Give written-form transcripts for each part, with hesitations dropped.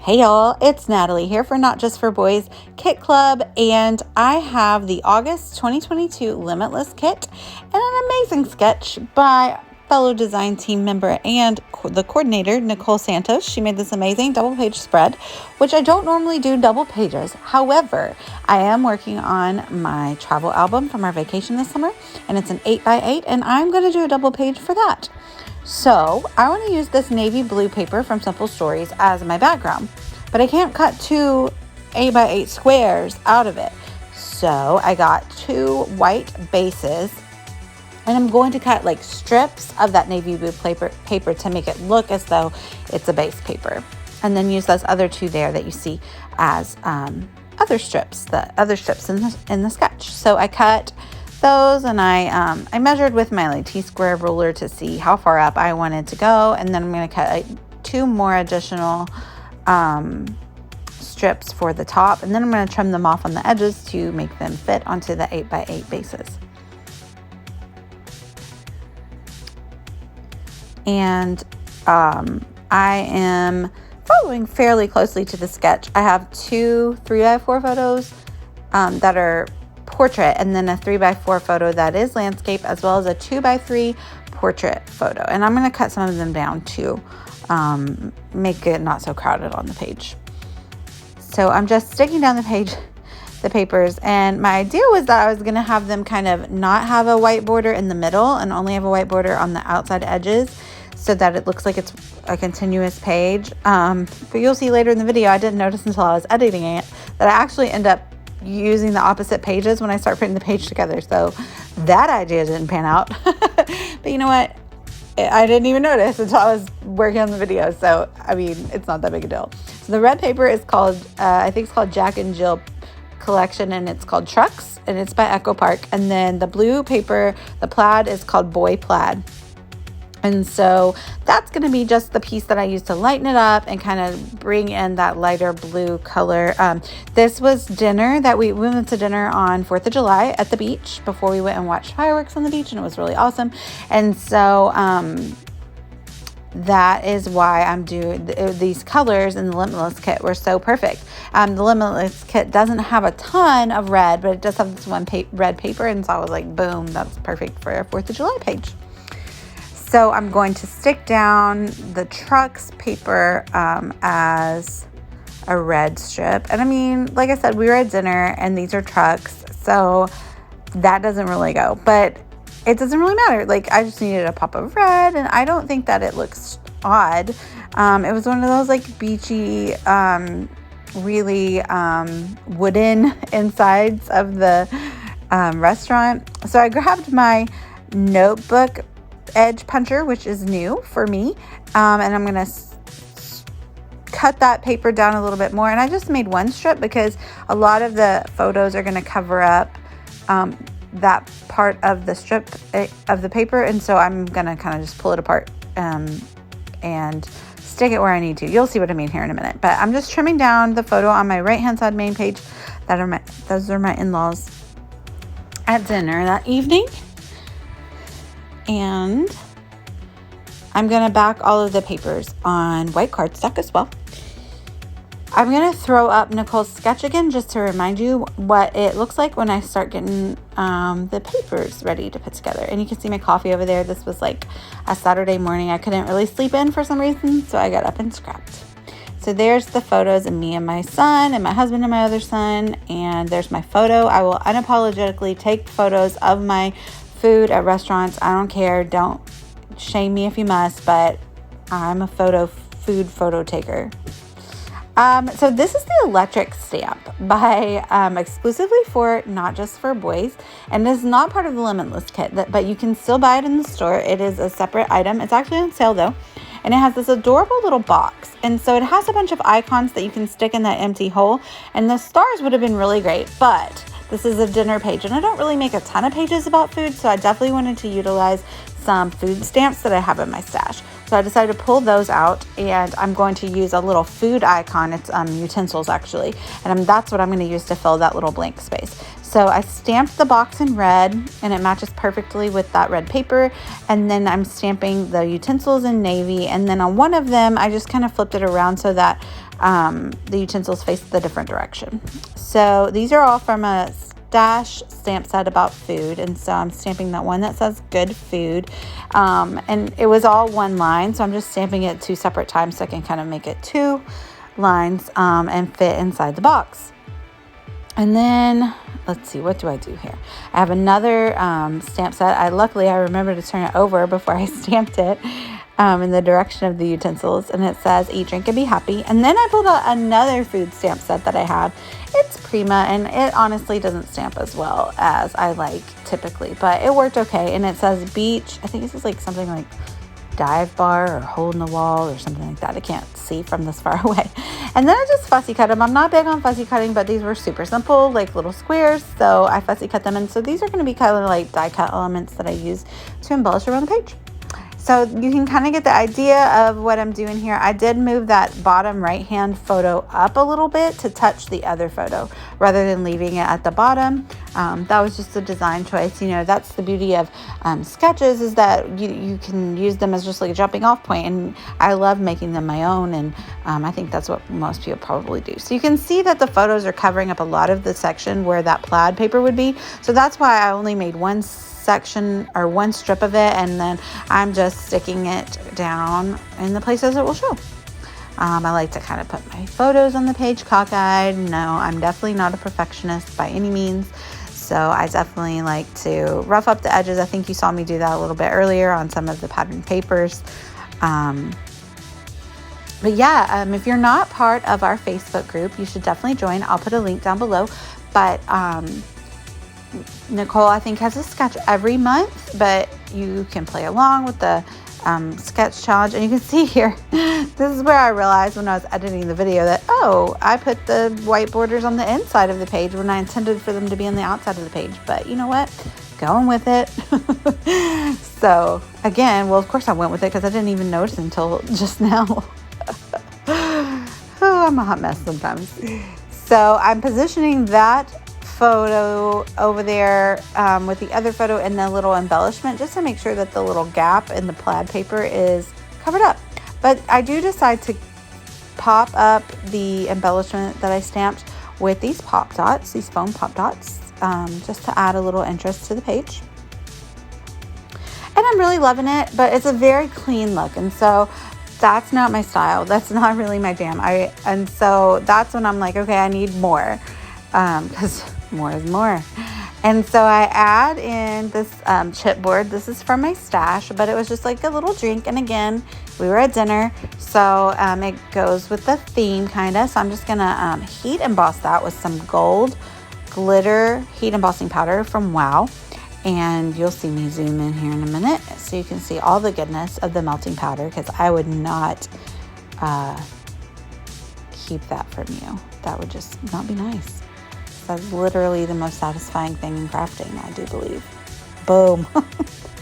Hey y'all, it's Natalie here for Not Just for Boys Kit Club, and I have the August 2022 Limitless Kit and an amazing sketch by fellow design team member and the coordinator, Nicole Santos. She made this amazing double page spread, which I don't normally do double pages. However, I am working on my travel album from our vacation this summer, and it's an 8x8, and I'm going to do a double page for that. So I want to use this navy blue paper from Simple Stories as my background, but I can't cut two 8x8 squares out of it. So I got two white bases, and I'm going to cut like strips of that navy blue paper to make it look as though it's a base paper, and then use those other two there that you see as other strips in the sketch. So I cut those, and I measured with my like T-square ruler to see how far up I wanted to go, and then I'm going to cut two more additional strips for the top, and then I'm going to trim them off on the edges to make them fit onto the 8x8 bases. And I am following fairly closely to the sketch. I have two 3x4 photos that are portrait, and then a 3x4 photo that is landscape, as well as a 2x3 portrait photo. And I'm going to cut some of them down to make it not so crowded on the page. So I'm just sticking down the papers, and my idea was that I was going to have them kind of not have a white border in the middle and only have a white border on the outside edges, so that it looks like it's a continuous page. But you'll see later in the video, I didn't notice until I was editing it that I actually end up using the opposite pages when I start putting the page together. So that idea didn't pan out. But you know what? I didn't even notice until I was working on the video. So, I mean, it's not that big a deal. So the red paper is called, I think it's called Jack and Jill Collection, and it's called Trucks, and it's by Echo Park. And then the blue paper, the plaid, is called Boy Plaid. And so that's going to be just the piece that I use to lighten it up and kind of bring in that lighter blue color. This was dinner that we went to dinner on 4th of July at the beach before we went and watched fireworks on the beach, and it was really awesome. And so that is why I'm doing these colors in the Limitless kit were so perfect. The Limitless kit doesn't have a ton of red, but it does have this one red paper, and so I was like, boom, that's perfect for a 4th of July page. So I'm going to stick down the trucks paper as a red strip. And I mean, like I said, we were at dinner and these are trucks, so that doesn't really go. But it doesn't really matter. Like, I just needed a pop of red, and I don't think that it looks odd. It was one of those like beachy, really wooden insides of the restaurant. So I grabbed my notebook edge puncher, which is new for me, and I'm gonna cut that paper down a little bit more. And I just made one strip because a lot of the photos are going to cover up that part of the strip of the paper, and so I'm gonna kind of just pull it apart and stick it where I need to. You'll see what I mean here in a minute. But I'm just trimming down the photo on my right hand side main page. Those are my in-laws at dinner that evening. And I'm going to back all of the papers on white cardstock as well. I'm going to throw up Nicole's sketch again just to remind you what it looks like when I start getting the papers ready to put together. And you can see my coffee over there. This was like a Saturday morning. I couldn't really sleep in for some reason, so I got up and scrapped. So there's the photos of me and my son and my husband and my other son. And there's my photo. I will unapologetically take photos of my food at restaurants. I don't care. Don't shame me if you must, but I'm a food photo taker. So this is the electric stamp by exclusively for Not Just for Boys, and it is not part of the Limitless kit, but you can still buy it in the store. It is a separate item. It's actually on sale though, and it has this adorable little box, and so it has a bunch of icons that you can stick in that empty hole, and the stars would have been really great, but this is a dinner page, and I don't really make a ton of pages about food, so I definitely wanted to utilize some food stamps that I have in my stash. So I decided to pull those out, and I'm going to use a little food icon. It's utensils actually, and that's what I'm going to use to fill that little blank space. So I stamped the box in red, and it matches perfectly with that red paper. And then I'm stamping the utensils in navy, and then on one of them I just kind of flipped it around so that the utensils face the different direction. So these are all from a stash stamp set about food, and so I'm stamping that one that says good food, and it was all one line, so I'm just stamping it 2 separate times so I can kind of make it 2 lines and fit inside the box. And then let's see, what do I do here? I have another stamp set. Luckily I remembered to turn it over before I stamped it in the direction of the utensils, and it says eat, drink, and be happy. And then I pulled out another food stamp set that I have. It's Prima, and it honestly doesn't stamp as well as I like typically, but it worked okay. And it says beach. I think this is like something like dive bar or hole in the wall or something like that. I can't see from this far away. And then I just fussy cut them. I'm not big on fussy cutting, but these were super simple, like little squares, so I fussy cut them. And so these are going to be kind of like die cut elements that I use to embellish around the page. So you can kind of get the idea of what I'm doing here. I did move that bottom right hand photo up a little bit to touch the other photo rather than leaving it at the bottom. That was just a design choice. You know, that's the beauty of sketches, is that you can use them as just like a jumping off point, and I love making them my own, and I think that's what most people probably do. So you can see that the photos are covering up a lot of the section where that plaid paper would be. So that's why I only made one section or one strip of it, and then I'm just sticking it down in the places it will show. I like to kind of put my photos on the page cockeyed. No, I'm definitely not a perfectionist by any means, so I definitely like to rough up the edges. I think you saw me do that a little bit earlier on some of the pattern papers. But yeah, if you're not part of our Facebook group, you should definitely join. I'll put a link down below. But Nicole, I think, has a sketch every month, but you can play along with the sketch challenge. And you can see here, this is where I realized when I was editing the video that, oh, I put the white borders on the inside of the page when I intended for them to be on the outside of the page. But you know what? Going with it. So again, well, of course I went with it because I didn't even notice until just now. Oh, I'm a hot mess sometimes. So I'm positioning that photo over there with the other photo and the little embellishment, just to make sure that the little gap in the plaid paper is covered up. But I do decide to pop up the embellishment that I stamped with these pop dots, these foam pop dots, just to add a little interest to the page. And I'm really loving it, but it's a very clean look, and so that's not my style. That's not really my jam. And so that's when I'm like, okay, I need more, because more is more. And so I add in this chipboard. This is from my stash, but it was just like a little drink. And again, we were at dinner, so it goes with the theme kind of. So I'm just gonna heat emboss that with some gold glitter heat embossing powder from Wow. And you'll see me zoom in here in a minute so you can see all the goodness of the melting powder, because I would not keep that from you. That would just not be nice. That's literally the most satisfying thing in crafting, I do believe. Boom.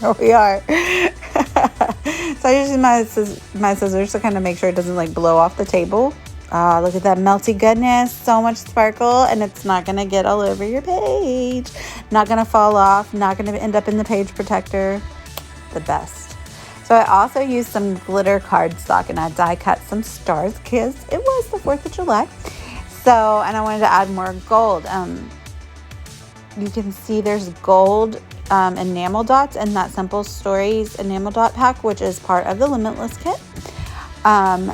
There we are. So I use my scissors to kind of make sure it doesn't like blow off the table. Look at that melty goodness. So much sparkle, and it's not going to get all over your page. Not going to fall off. Not going to end up in the page protector. The best. So I also used some glitter cardstock, and I die cut some stars because it was the 4th of July. So, and I wanted to add more gold. You can see there's gold enamel dots in that Simple Stories enamel dot pack, which is part of the Limitless kit.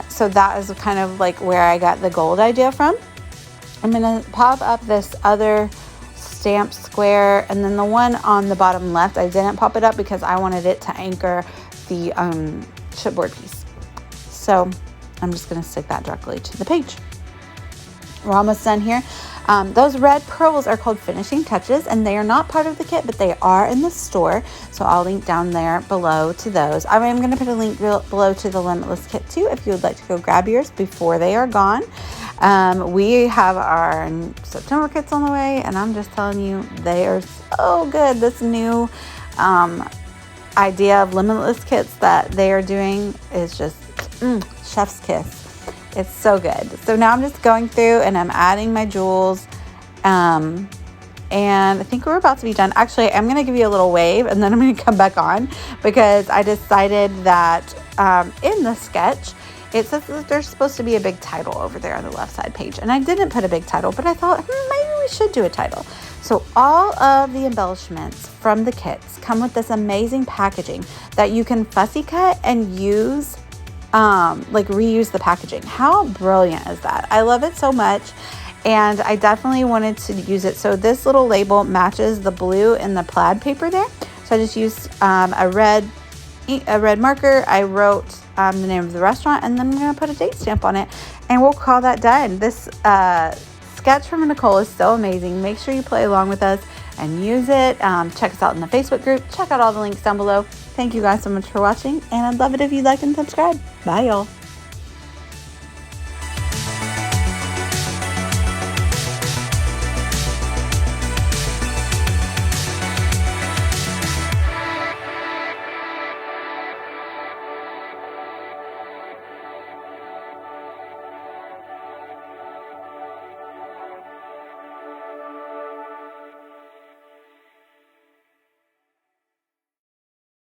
So that is kind of like where I got the gold idea from. I'm going to pop up this other stamp square, and then the one on the bottom left, I didn't pop it up because I wanted it to anchor the chipboard piece. So I'm just going to stick that directly to the page. We're almost done here. Those red pearls are called finishing touches, and they are not part of the kit, but they are in the store. So I'll link down there below to those. I am going to put a link below to the Limitless kit too, if you would like to go grab yours before they are gone. We have our September kits on the way, and I'm just telling you, they are so good. This new idea of limitless kits that they are doing is just chef's kiss. It's so good. So now I'm just going through and I'm adding my jewels. And I think we're about to be done. Actually, I'm going to give you a little wave and then I'm going to come back on because I decided that in the sketch, it says that there's supposed to be a big title over there on the left side page. And I didn't put a big title, but I thought maybe we should do a title. So all of the embellishments from the kits come with this amazing packaging that you can fussy cut and use, like reuse the packaging. How brilliant is that? I love it so much. And I definitely wanted to use it. So this little label matches the blue and the plaid paper there. So I just used a red marker. I wrote the name of the restaurant and then I'm going to put a date stamp on it and we'll call that done. This sketch from Nicole is so amazing. Make sure you play along with us and use it. Check us out in the Facebook group. Check out all the links down below. Thank you guys so much for watching and I'd love it if you'd like and subscribe. Bye y'all.